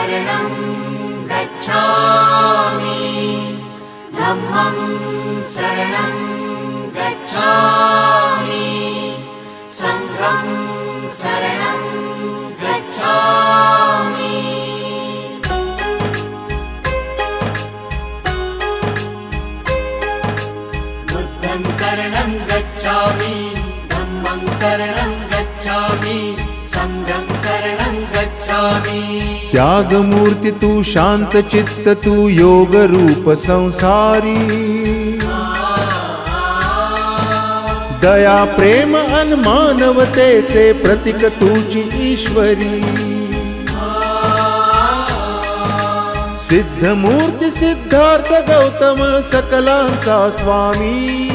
शरणं गच्छामि धम्मं शरणं गच्छामि संघं शरणं गच्छामि बुद्धं शरणं गच्छामि धम्मं शरणं गच्छामि संघं शरणं गच्छामि। त्याग मूर्ति तू शांत चित्त तू योग रूप संसारी दया प्रेम अन मानवतेचे प्रतीक तुझी ईश्वरी सिद्ध मूर्ति सिद्धार्थ गौतम सकलांचा स्वामी